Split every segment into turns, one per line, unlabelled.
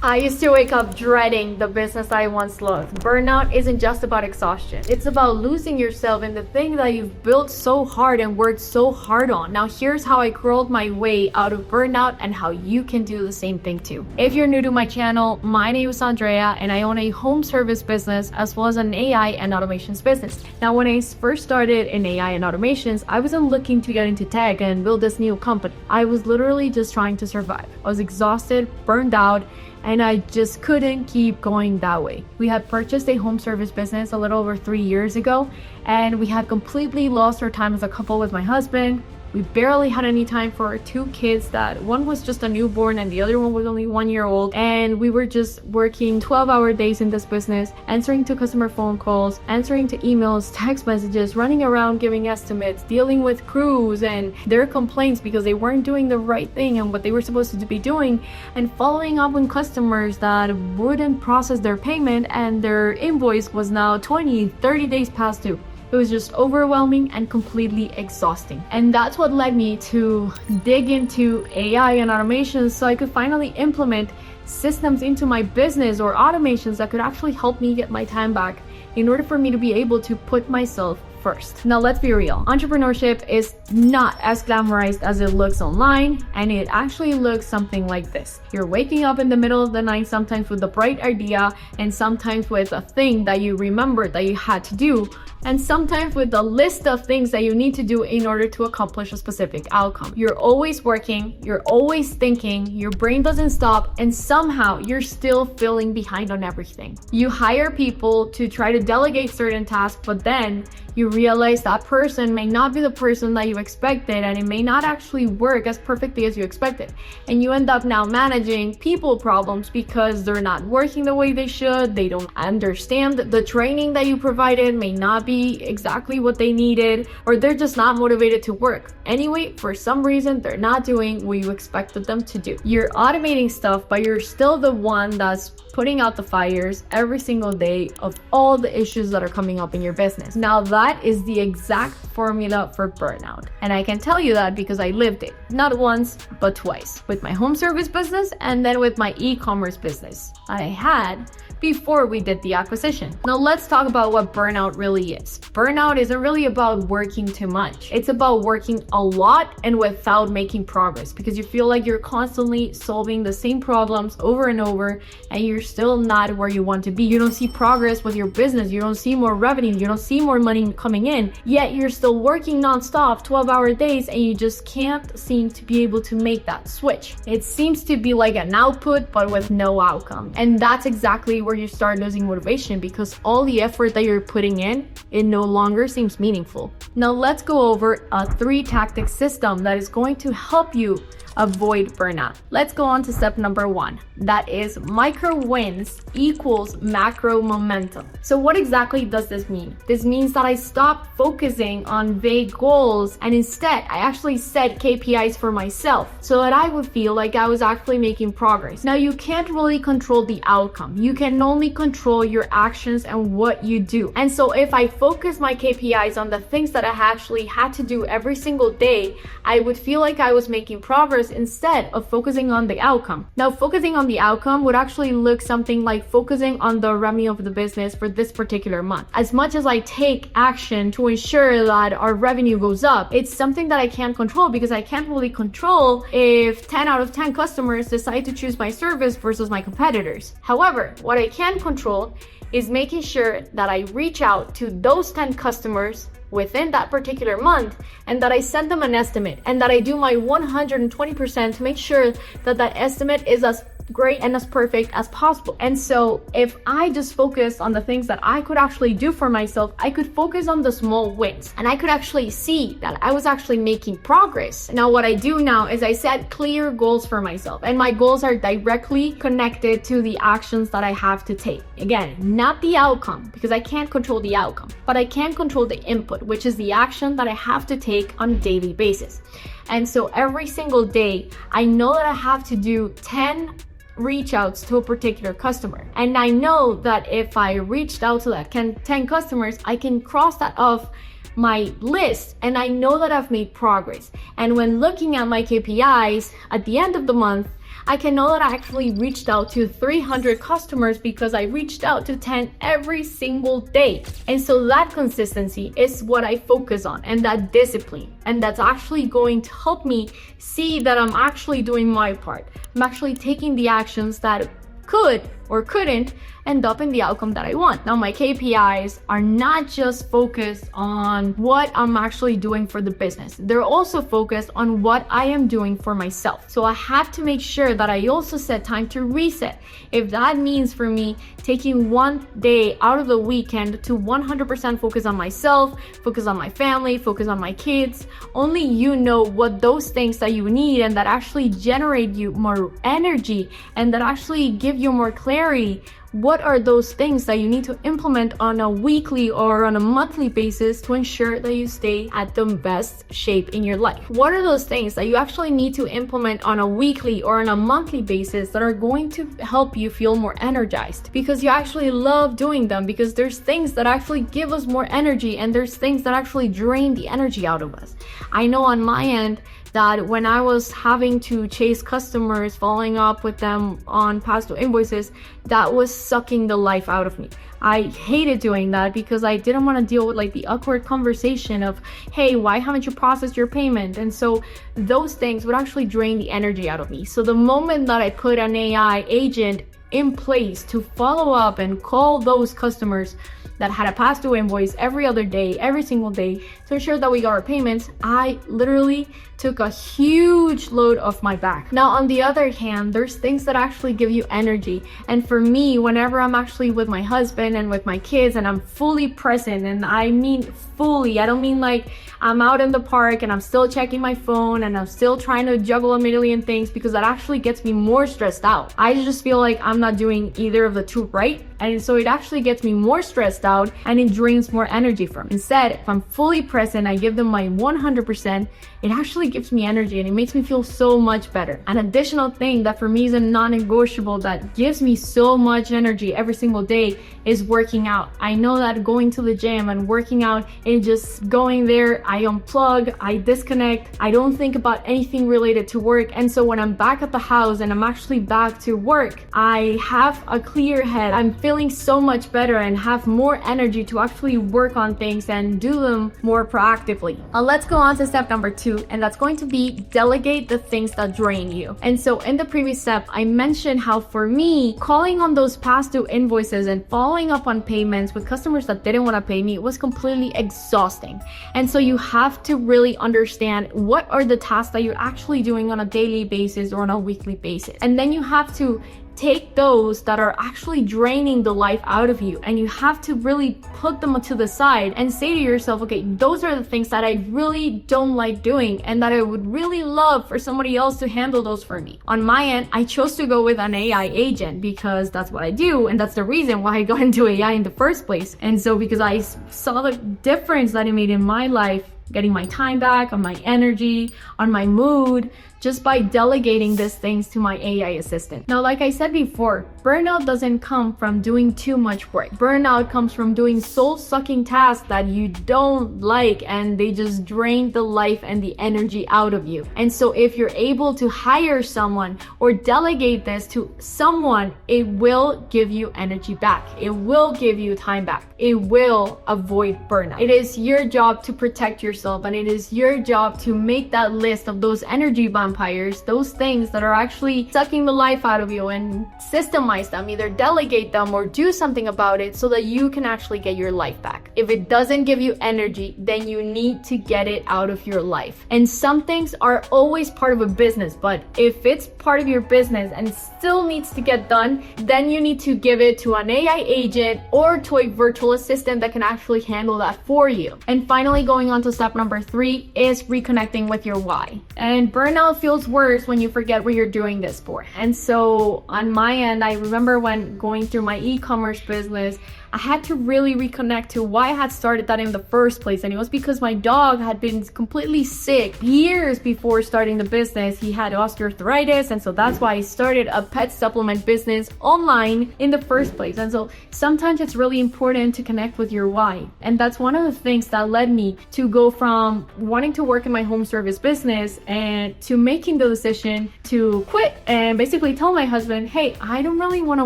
I used to wake up dreading the business I once loved. Burnout isn't just about exhaustion. It's about losing yourself in the thing that you've built so hard and worked so hard on. Now here's how I crawled my way out of burnout and how you can do the same thing too. If you're new to my channel, my name is Andrea and I own a home service business as well as an AI and automations business. Now when I first started in AI and automations, I wasn't looking to get into tech and build this new company. I was literally just trying to survive. I was exhausted, burned out, and I just couldn't keep going that way. We had purchased a home service business a little over 3 years ago, and we had completely lost our time as a couple with my husband. We barely had any time for our two kids, that one was just a newborn and the other one was only 1 year old. And we were just working 12-hour days in this business, answering to customer phone calls, answering to emails, text messages, running around giving estimates, dealing with crews and their complaints because they weren't doing the right thing and what they were supposed to be doing, and following up on customers that wouldn't process their payment and their invoice was now 20-30 days past due. It was just overwhelming and completely exhausting. And that's what led me to dig into AI and automations so I could finally implement systems into my business or automations that could actually help me get my time back in order for me to be able to put myself first. Now let's be real. Entrepreneurship is not as glamorized as it looks online, and it actually looks something like this. You're waking up in the middle of the night, sometimes with a bright idea, and sometimes with a thing that you remembered that you had to do, and sometimes with a list of things that you need to do in order to accomplish a specific outcome. You're always working, you're always thinking, your brain doesn't stop, and somehow you're still feeling behind on everything. You hire people to try to delegate certain tasks, but then you realize that person may not be the person that you expected, and it may not actually work as perfectly as you expected. And you end up now managing people problems because they're not working the way they should, they don't understand the training that you provided may not be exactly what they needed, or they're just not motivated to work. Anyway, for some reason, they're not doing what you expected them to do. You're automating stuff, but you're still the one that's putting out the fires every single day of all the issues that are coming up in your business. Now that is the exact formula for burnout. And I can tell you that because I lived it, not once, but twice, with my home service business and then with my e-commerce business I had before we did the acquisition. Now let's talk about what burnout really is. Burnout isn't really about working too much. It's about working a lot and without making progress, because you feel like you're constantly solving the same problems over and over and you're still not where you want to be. You don't see progress with your business. You don't see more revenue. You don't see more money coming in, yet you're still working nonstop 12-hour days and you just can't seem to be able to make that switch. It seems to be like an output but with no outcome. And that's exactly where you start losing motivation, because all the effort that you're putting in, it no longer seems meaningful. Now let's go over a 3-tactic system that is going to help you avoid burnout. Let's go on to step number 1. That is micro wins equals macro momentum. So what exactly does this mean? This means that I stopped focusing on vague goals and instead I actually set KPIs for myself so that I would feel like I was actually making progress. Now you can't really control the outcome. You can only control your actions and what you do. And so if I focus my KPIs on the things that I actually had to do every single day, I would feel like I was making progress instead of focusing on the outcome. Now, focusing on the outcome would actually look something like focusing on the revenue of the business for this particular month. As much as I take action to ensure that our revenue goes up, it's something that I can't control, because I can't really control if 10 out of 10 customers decide to choose my service versus my competitors. However, what I can control is making sure that I reach out to those 10 customers within that particular month, and that I send them an estimate, and that I do my 120% to make sure that that estimate is as great and as perfect as possible. And so if I just focus on the things that I could actually do for myself, I could focus on the small wins and I could actually see that I was actually making progress. Now what I do now is I set clear goals for myself, and my goals are directly connected to the actions that I have to take. Again, not the outcome, because I can't control the outcome, but I can control the input, which is the action that I have to take on a daily basis. And so every single day, I know that I have to do 10 reach outs to a particular customer. And I know that if I reached out to that 10 customers, I can cross that off my list and I know that I've made progress. And when looking at my KPIs at the end of the month, I can know that I actually reached out to 300 customers because I reached out to 10 every single day. And so that consistency is what I focus on, and that discipline. And that's actually going to help me see that I'm actually doing my part. I'm actually taking the actions that could or couldn't end up in the outcome that I want. Now, my KPIs are not just focused on what I'm actually doing for the business. They're also focused on what I am doing for myself. So I have to make sure that I also set time to reset. If that means for me taking one day out of the weekend to 100% focus on myself, focus on my family, focus on my kids, only you know what those things that you need and that actually generate you more energy and that actually give you more clarity. What are those things that you need to implement on a weekly or on a monthly basis to ensure that you stay at the best shape in your life? What are those things that you actually need to implement on a weekly or on a monthly basis that are going to help you feel more energized? Because you actually love doing them, because there's things that actually give us more energy and there's things that actually drain the energy out of us. I know on my end that when I was having to chase customers, following up with them on past due invoices, that was sucking the life out of me. I hated doing that because I didn't want to deal with like the awkward conversation of, hey, why haven't you processed your payment? And so those things would actually drain the energy out of me. So the moment that I put an AI agent in place to follow up and call those customers that had a past due invoice every other day, every single day, to ensure that we got our payments, I literally took a huge load off my back. Now, on the other hand, there's things that actually give you energy. And for me, whenever I'm actually with my husband and with my kids and I'm fully present, and I mean fully, I don't mean like I'm out in the park and I'm still checking my phone and I'm still trying to juggle a million things, because that actually gets me more stressed out. I just feel like I'm not doing either of the two right. And so it actually gets me more stressed out and it drains more energy from me. Instead, if I'm fully present, I give them my 100%, it actually gives me energy and it makes me feel so much better. An additional thing that for me is a non-negotiable that gives me so much energy every single day is working out. I know that going to the gym and working out and just going there, I unplug, I disconnect, I don't think about anything related to work. And so when I'm back at the house and I'm actually back to work, I have a clear head. I'm feeling so much better and have more energy to actually work on things and do them more proactively. Let's go on to step number 2, and that's going to be delegate the things that drain you. And so in the previous step, I mentioned how for me, calling on those past due invoices and following up on payments with customers that didn't want to pay me was completely exhausting. And so you have to really understand what are the tasks that you're actually doing on a daily basis or on a weekly basis. And then you have to take those that are actually draining the life out of you and you have to really put them to the side and say to yourself, okay, those are the things that I really don't like doing and that I would really love for somebody else to handle those for me. On my end, I chose to go with an AI agent because that's what I do and that's the reason why I got into AI in the first place. And so because I saw the difference that it made in my life, getting my time back, on my energy, on my mood, just by delegating these things to my AI assistant. Now, like I said before, burnout doesn't come from doing too much work. Burnout comes from doing soul-sucking tasks that you don't like and they just drain the life and the energy out of you. And so if you're able to hire someone or delegate this to someone, it will give you energy back. It will give you time back. It will avoid burnout. It is your job to protect yourself and it is your job to make that list of those energy vampires, those things that are actually sucking the life out of you, and systemize them, either delegate them or do something about it so that you can actually get your life back. If it doesn't give you energy, then you need to get it out of your life. And some things are always part of a business, but if it's part of your business and still needs to get done, then you need to give it to an AI agent or to a virtual assistant that can actually handle that for you. And finally, going on to step number 3 is reconnecting with your why. And burnout feels worse when you forget what you're doing this for. And so on my end, I remember when going through my e-commerce business, I had to really reconnect to why I had started that in the first place. And it was because my dog had been completely sick years before starting the business. He had osteoarthritis, and so that's why I started a pet supplement business online in the first place. And so sometimes it's really important to connect with your why. And that's one of the things that led me to go from wanting to work in my home service business and to making the decision to quit and basically tell my husband, hey, I don't really want to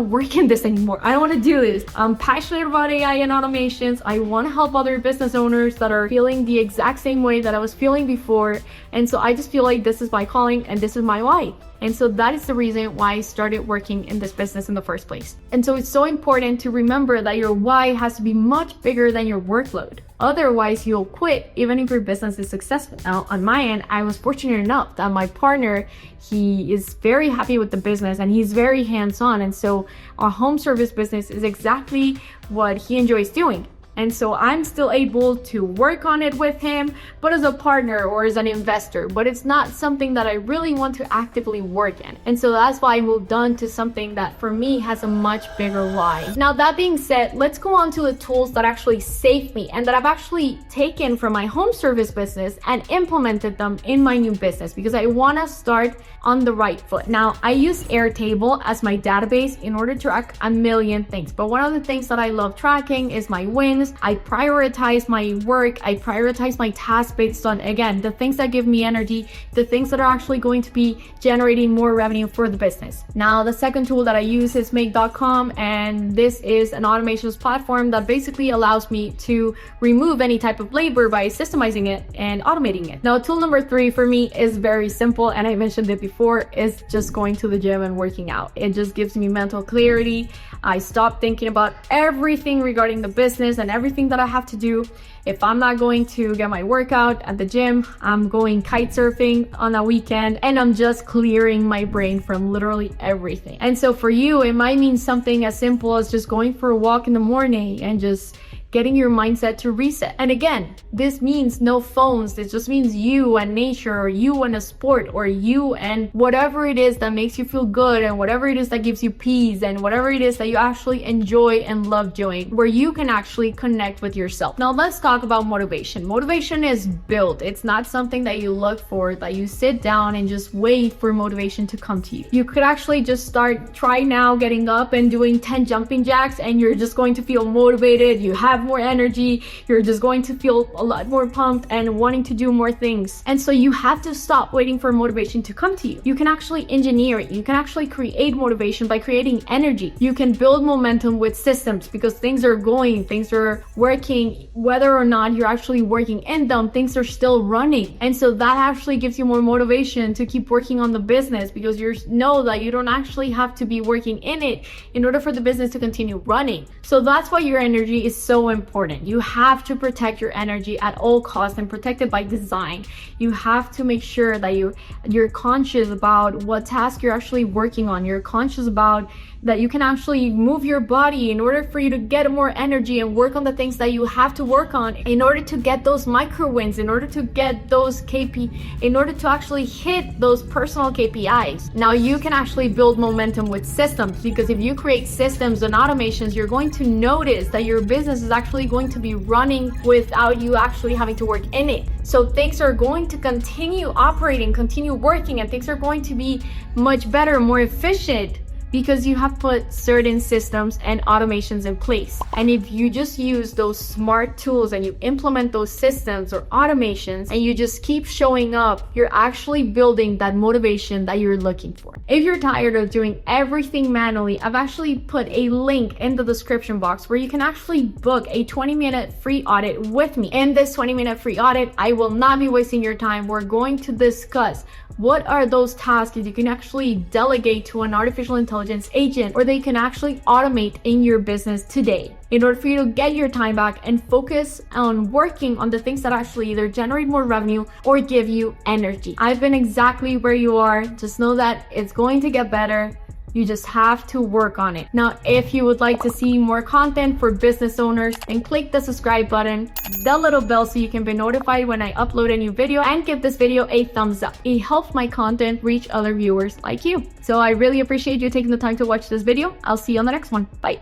work in this anymore. I don't want to do this. I'm passionate about AI and automations. I want to help other business owners that are feeling the exact same way that I was feeling before. And so I just feel like this is my calling and this is my why. And so that is the reason why I started working in this business in the first place. And so it's so important to remember that your why has to be much bigger than your workload. Otherwise, you'll quit even if your business is successful. Now, on my end, I was fortunate enough that my partner, he is very happy with the business and he's very hands-on. And so our home service business is exactly what he enjoys doing. And so I'm still able to work on it with him, but as a partner or as an investor, but it's not something that I really want to actively work in. And so that's why I moved on to something that for me has a much bigger why. Now, that being said, let's go on to the tools that actually saved me and that I've actually taken from my home service business and implemented them in my new business because I want to start on the right foot. Now, I use Airtable as my database in order to track a million things. But one of the things that I love tracking is my wins. I prioritize my work. I prioritize my tasks based on, again, the things that give me energy, the things that are actually going to be generating more revenue for the business. Now, the second tool that I use is make.com, and this is an automations platform that basically allows me to remove any type of labor by systemizing it and automating it. Now, tool number 3 for me is very simple, and I mentioned it before, is just going to the gym and working out. It just gives me mental clarity. I stop thinking about everything regarding the business and everything that I have to do. If I'm not going to get my workout at the gym, I'm going kite surfing on a weekend, and I'm just clearing my brain from literally everything. And so for you, it might mean something as simple as just going for a walk in the morning and just getting your mindset to reset. And again, this means no phones. This just means you and nature, or you and a sport, or you and whatever it is that makes you feel good, and whatever it is that gives you peace, and whatever it is that you actually enjoy and love doing, where you can actually connect with yourself. Now, let's talk about motivation. Motivation is built. It's not something that you look for, that you sit down and just wait for motivation to come to you. You could actually just try now getting up and doing 10 jumping jacks, and you're just going to feel motivated. You have more energy. You're just going to feel a lot more pumped and wanting to do more things. And so you have to stop waiting for motivation to come to you. You can actually engineer it. You can actually create motivation by creating energy. You can build momentum with systems, because things are going, things are working, whether or not you're actually working in them, things are still running. And so that actually gives you more motivation to keep working on the business, because you know that you don't actually have to be working in it in order for the business to continue running. So that's why your energy is so important. You have to protect your energy at all costs, and protect it by design. You have to make sure that you're conscious about what task you're actually working on. You're conscious about that you can actually move your body in order for you to get more energy and work on the things that you have to work on in order to get those micro wins, in order to get those in order to actually hit those personal KPIs. Now, you can actually build momentum with systems, because if you create systems and automations, you're going to notice that your business is actually going to be running without you actually having to work in it. So things are going to continue operating, continue working, and things are going to be much better, more efficient, because you have put certain systems and automations in place. And if you just use those smart tools and you implement those systems or automations and you just keep showing up, you're actually building that motivation that you're looking for. If you're tired of doing everything manually, I've actually put a link in the description box where you can actually book a 20-minute free audit with me. In this 20-minute free audit, I will not be wasting your time. We're going to discuss what are those tasks that you can actually delegate to an artificial intelligence agent, or they can actually automate in your business today, in order for you to get your time back and focus on working on the things that actually either generate more revenue or give you energy. I've been exactly where you are. Just know that it's going to get better. You just have to work on it. Now, if you would like to see more content for business owners, then click the subscribe button, the little bell, so you can be notified when I upload a new video, and give this video a thumbs up. It helps my content reach other viewers like you. So I really appreciate you taking the time to watch this video. I'll see you on the next one. Bye.